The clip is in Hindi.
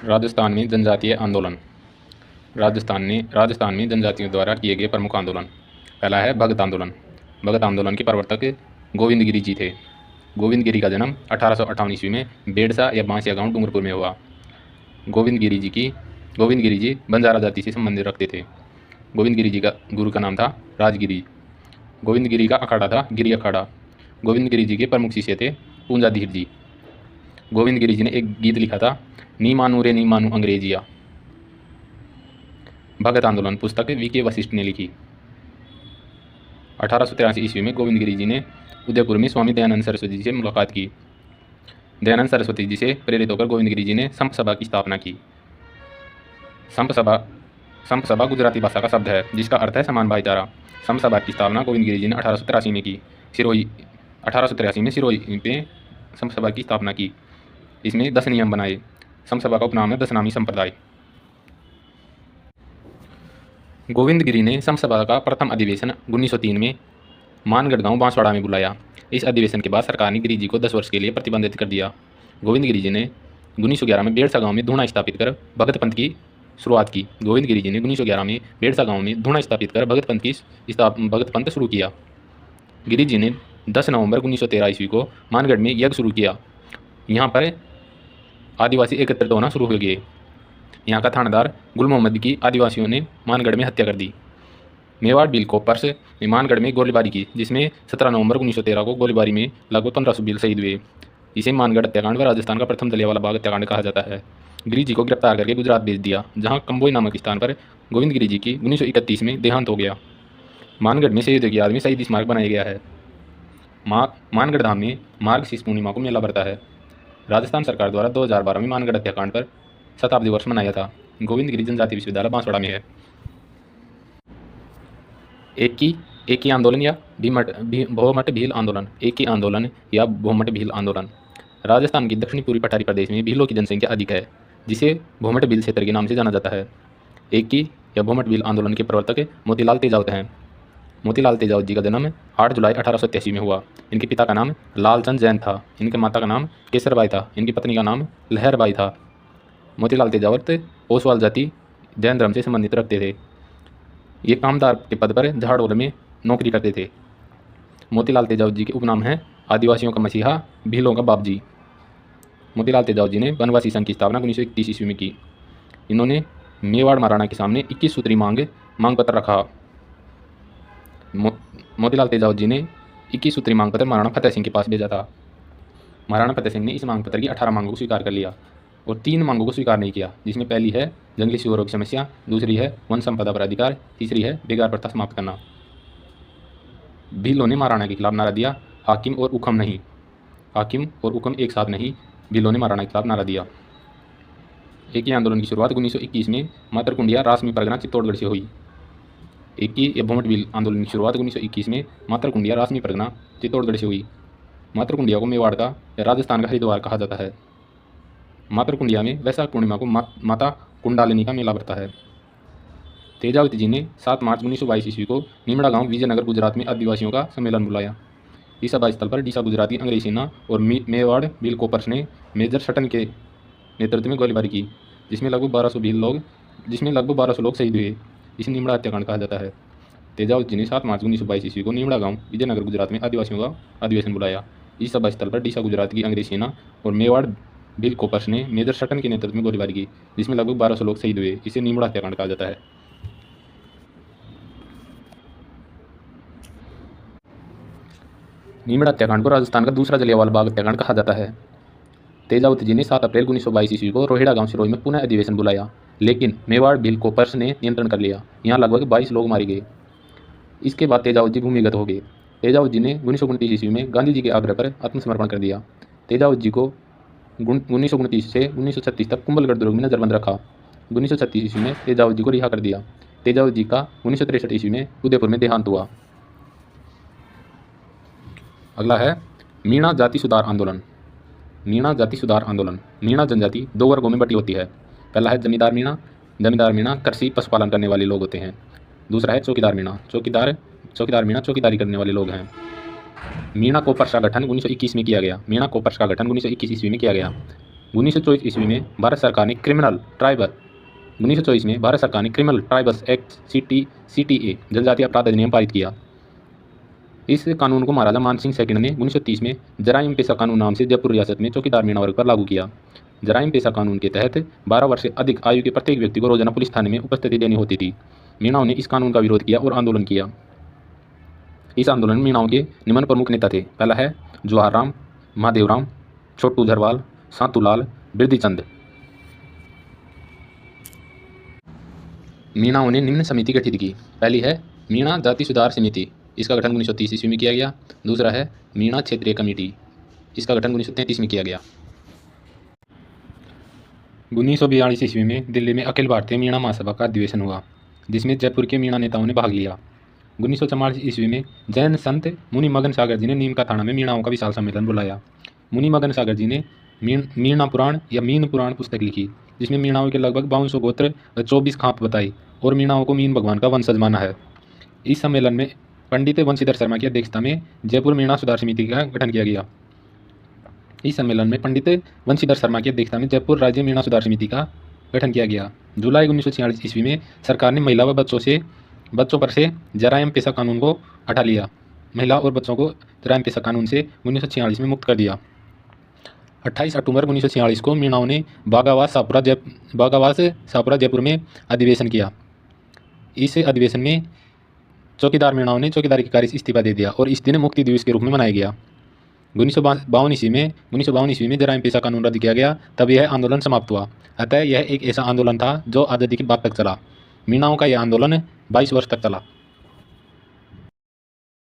राजस्थान में जनजातीय आंदोलन। राजस्थान में जनजातियों द्वारा किए गए प्रमुख आंदोलन। पहला है भगत आंदोलन। भगत आंदोलन के प्रवर्तक गोविंद गिरी जी थे। गोविंद गिरी का जन्म 1858 ईस्वी में बेड़सा या बांसिया गांव डूंगरपुर में हुआ। गोविंद गिरी जी बंजारा जाति से संबंध रखते थे। गोविंद गिरी जी का गुरु का नाम था राजगिरी। गोविंद गिरी का अखाड़ा था गिरी अखाड़ा। गोविंद गिरी जी के प्रमुख शिष्य थे पूंजाधीर जी। गोविंद गिरी जी ने एक गीत लिखा था, नी मानू रे नी मानू अंग्रेजिया। भगत आंदोलन पुस्तक वीके वशिष्ठ ने लिखी। 1883 ईस्वी में गोविंद गिरी जी ने उदयपुर में स्वामी दयानंद सरस्वती जी से मुलाकात की। दयानंद सरस्वती जी से प्रेरित होकर गोविंद गिरी जी ने संप सभा की स्थापना की। संप सभा गुजराती भाषा का शब्द है जिसका अर्थ है समान भाईचारा। संप सभा की स्थापना गोविंद गिरी जी ने 1883 में की। 1883 में सिरोही में संप सभा की स्थापना की। इसमें 10 नियम बनाए। संप सभा का उपनाम है दशनामी संप्रदाय। गोविंद गिरी ने संप सभा का प्रथम अधिवेशन 1903 में मानगढ़ गांव बांसवाड़ा में बुलाया। इस अधिवेशन के बाद सरकार ने गिरी जी को 10 वर्ष के लिए प्रतिबंधित कर दिया। गोविंद गिरी जी ने 1911 में बेड़सा गांव में धूणा स्थापित कर भगत पंथ की शुरुआत की। गोविंद गिरी जी ने 1911 में बेड़सा गांव में धूणा स्थापित कर भगत पंथ शुरू किया। गिरी जी ने 10 नवंबर 1913 ईस्वी को मानगढ़ में यज्ञ शुरू किया। यहाँ पर आदिवासी एकत्रित होना शुरू हो गए। यहाँ का थानेदार गुल मोहम्मद की आदिवासियों ने मानगढ़ में हत्या कर दी। मेवाड़ बिल कोपर्स ने मानगढ़ में गोलीबारी की, जिसमें 17 नवंबर 1913 को गोलीबारी में लगभग 1500 भील शहीद हुए। इसे मानगढ़ हत्याकांड व राजस्थान का प्रथम जलियांवाला बाग हत्याकांड कहा जाता है। गिरी जी को गिरफ्तार करके गुजरात भेज दिया, जहाँ कंबोई नामक स्थान पर गोविंद गिरी जी की 1931 में देहांत हो गया। मानगढ़ में शहीदों की याद में शहीद स्मारक बनाया गया है। मानगढ़ धाम में मार्गशीर्ष पूर्णिमा को मेला भरता है। राजस्थान सरकार द्वारा 2012 में मानगढ़ हत्याकांड पर शताब्दी वर्ष मनाया था। गोविंद गिरी जनजाति विश्वविद्यालय बांसवाड़ा में है। एक ही आंदोलन या भोमट भील आंदोलन। एक ही आंदोलन या भोमट भील आंदोलन। राजस्थान की दक्षिणी पूर्वी पठारी प्रदेश में भीलों की जनसंख्या अधिक है, जिसे भोमट भील क्षेत्र के नाम से जाना जाता है। एक ही या भोमट भील आंदोलन के प्रवर्तक मोतीलाल तेजावत हैं। मोतीलाल तेजावत जी का जन्म 8 जुलाई 1887 में हुआ। इनके पिता का नाम लालचंद जैन था। इनके माता का नाम केसरबाई था। इनकी पत्नी का नाम लहरबाई था। मोतीलाल तेजावत ओसवाल जाति जैन धर्म से संबंधित रखते थे। ये कामदार के पद पर झाड़ोल में नौकरी करते थे। मोतीलाल तेजावत जी के उपनाम हैं आदिवासियों का मसीहा, भीलों का बाप जी। मोतीलाल तेजावत जी ने वनवासी संघ की स्थापना 1931 ईस्वी में की। इन्होंने मेवाड़ महाराणा के सामने 21 सूत्री मांग पत्र रखा। मोतीलाल तेजावत जी ने 21 सूत्री मांग पत्र महाराणा फतेह सिंह के पास भेजा था। महाराणा फतेह सिंह ने इस मांग पत्र की 18 मांगों को स्वीकार कर लिया और 3 मांगों को स्वीकार नहीं किया, जिसमें पहली है जंगली सुअरों की समस्या, दूसरी है वन संपदा पर अधिकार, तीसरी है बेगार प्रथा समाप्त करना। भीलों ने महाराणा के खिलाफ नारा दिया, हाकिम और हुक्म एक साथ नहीं। भीलों ने महाराणा के खिलाफ नारा दिया। एक ही आंदोलन की शुरुआत 1921 में मातरकुंडिया रासमी परगना चित्तौड़गढ़ से हुई। एक ही या भोमट भील आंदोलन की शुरुआत 1921 में मातरकुंडिया रासमी परगना चित्तौड़गढ़ से हुई। मातरकुंडिया को मेवाड़ का या राजस्थान का हरिद्वार कहा जाता है। मातरकुंडिया में वैशाख पूर्णिमा को माता कुंडालिनी का मेला भरता है। तेजावत जी ने 7 मार्च 1922 ईस्वी को नीमड़ा गांव विजयनगर गुजरात में आदिवासियों का सम्मेलन बुलाया। इस सभा स्थल पर डीसा गुजराती अंग्रेज सेना और मेवाड़ बिल कोपर्स ने मेजर सटन के नेतृत्व में गोलीबारी की, जिसमें लगभग 1200 लोग शहीद हुए। इसे नीमड़ा हत्याकांड कहा जाता है। तेजावत जी ने 7 मार्च 1922 ईस्वी को नीमड़ा गांव विजयनगर गुजरात में आदिवासियों का अधिवेशन बुलाया। इस सभा स्थल पर डीसा गुजरात की अंग्रेज सेना और मेवाड़ बिल कोपर्स ने मेजर सटन के नेतृत्व में गोलीबारी की, जिसमें लगभग 1200 लोग शहीद हुए। इसे नीमड़ा हत्याकांड कहा जाता है। नीमड़ा हत्याकांड को राजस्थान का दूसरा जलियांवाला बाग हत्याकांड कहा जाता है। तेजावत जी ने 7 अप्रैल 1922 ईस्वी को रोहिड़ा गांव सिरोही में पुनः अधिवेशन बुलाया, लेकिन मेवाड़ बिल कोपर्स ने नियंत्रण कर लिया। यहाँ लगभग 22 लोग मारे गए। इसके बाद तेजावत जी भूमिगत हो गए। तेजावत जी ने 1929 ईस्वी में गांधी जी के आग्रह पर आत्मसमर्पण कर दिया। तेजावत जी को 1929 से 1936 तक कुंभलगढ़ दुर्ग में नजरबंद रखा। 1936 ईस्वी में तेजावत जी को रिहा कर दिया। तेजावत जी का 1963 ईस्वी में उदयपुर में देहांत हुआ। अगला है मीणा जाति सुधार आंदोलन। मीणा जाति सुधार आंदोलन। मीणा जनजाति 2 वर्गों में बटी होती है। पहला है जमींदार मीणा। जमींदार मीणा कृषि पशुपालन करने वाले लोग होते हैं। दूसरा है चौकीदार मीणा। चौकीदार मीणा चौकीदारी करने वाले लोग हैं। मीणा कोपर्स का गठन 1921 में किया गया। मीणा कोपर्स का गठन 1921 ईस्वी में किया गया। 1924 ईस्वी में भारत सरकार ने क्रिमिनल ट्राइबल्स एक्ट CTA जनजातीय अपराध अधिनियम पारित किया। इस कानून को महाराजा मानसिंह सेकंड ने 1930 में जराइम पेशा कानून नाम से जयपुर रियासत में चौकीदार मीणा वर्ग पर लागू किया। जराइम पेशा कानून के तहत 12 वर्ष से अधिक आयु के प्रत्येक व्यक्ति को रोजाना पुलिस थाने में उपस्थिति देनी होती थी। मीणाओं ने इस कानून का विरोध किया और आंदोलन किया। इस आंदोलन में मीणाओं के निम्न प्रमुख नेता थे। पहला है जवाहर राम, महादेवराम, छोटू झरवाल, सातूलाल, बिरदीचंद। मीणाओं ने निम्न समिति गठित की। पहली है मीणा जाति सुधार समिति, इसका गठन 1930 ईस्वी में किया गया। दूसरा है मीणा क्षेत्रीय कमेटी, इसका गठन 1933 में किया गया। 1942 ईस्वी में दिल्ली में अखिल भारतीय मीणा महासभा का अधिवेशन हुआ, जिसमें जयपुर के मीणा नेताओं ने भाग लिया। 1944 ईस्वी में जैन संत मुनि मगन सागर जी ने नीम का थाना में मीणाओं का विशाल सम्मेलन बुलाया। मुनि मगन सागर जी ने मीणा पुराण या मीन पुराण पुस्तक लिखी, जिसमें मीणाओं के लगभग 5200 गोत्र व 24 खाप बताई और मीणाओं को मीन भगवान का वंशज माना है। इस सम्मेलन में पंडित वंशीधर शर्मा की अध्यक्षता में जयपुर मीणा सुधार समिति का गठन किया गया। इस सम्मेलन में पंडित वंशीधर शर्मा की अध्यक्षता में जयपुर राज्य मीणा सुधार समिति का गठन किया गया। जुलाई 1946 ईस्वी में सरकार ने महिला व बच्चों पर से जराइम पेशा कानून को हटा लिया। महिला और बच्चों को जराइम पेशा कानून से 1946 में मुक्त कर दिया। 28 अक्टूबर 1946 को मीणाओं ने बागावास शाहपुरा जयपुर में अधिवेशन किया। इस अधिवेशन में चौकीदार मीणाओं ने चौकीदारी के कार्य से इस्तीफा दे दिया और इस दिन मुक्ति दिवस के रूप में मनाया गया। 1952 ईस्वी में जराइम पेशा कानून रद्द किया गया, तब यह आंदोलन समाप्त हुआ। अतः यह एक ऐसा आंदोलन था जो आज़ादी के बाद तक चला। मीणाओं का यह आंदोलन 22 वर्ष तक चला।